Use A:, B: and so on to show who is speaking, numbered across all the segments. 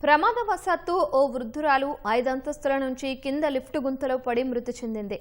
A: ప్రమాదవశాత్తు ఓ వృద్ధురాలు 5 అంతస్తుల నుంచి కింద లిఫ్ట్ గుంతలో పడి మృతి చెందింది.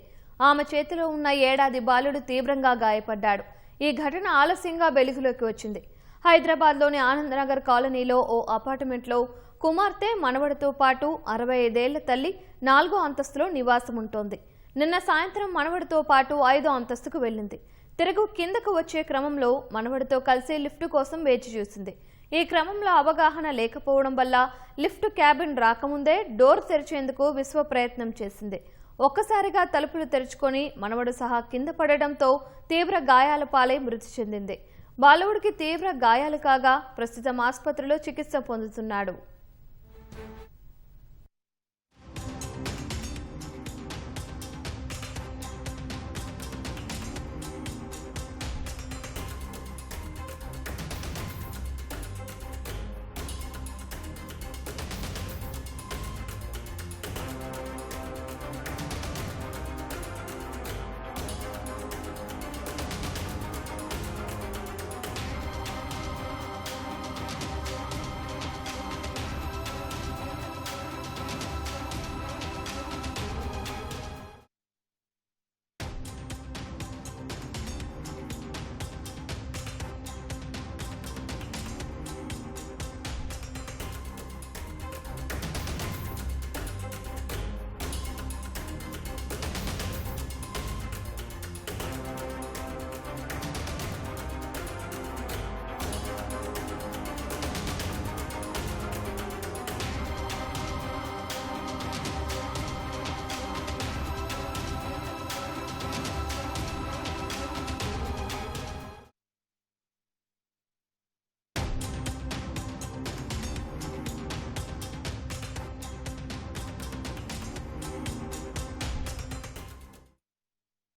A: ఆమె చేతిలో ఉన్న 7 ఏళ్ల బాలుడు తీవ్రంగా గాయపడ్డాడు. ఈ ఘటన ఆలస్యంగా వెలుగులోకి వచ్చింది. హైదరాబాద్లోని ఆనందనగర్ కాలనీలో ఓ అపార్ట్మెంట్లో కుమార్తె మనవడితో పాటు 65 ఏళ్ల తల్లి 4వ అంతస్తులో నివాసం ఉంటోంది. నిన్న సాయంత్రం మనవడితో పాటు 5వ అంతస్తుకు వెళ్లింది. తిరుగు కిందకు వచ్చే క్రమంలో మనవడితో కలిసి లిఫ్ట్ కోసం వేచి చూసింది. ఈ క్రమంలో అవగాహన లేకపోవడం వల్ల లిఫ్ట్ క్యాబిన్ రాకముందే డోర్ తెరిచేందుకు విశ్వ ప్రయత్నం చేసింది. ఒక్కసారిగా తలుపులు తెరుచుకొని మనవడు సహా కింద పడడంతో తీవ్ర గాయాల పాలై మృతి చెందింది. బాలుడికి తీవ్ర గాయాలు కాగా ప్రస్తుతం ఆసుపత్రిలో చికిత్స పొందుతున్నాడు.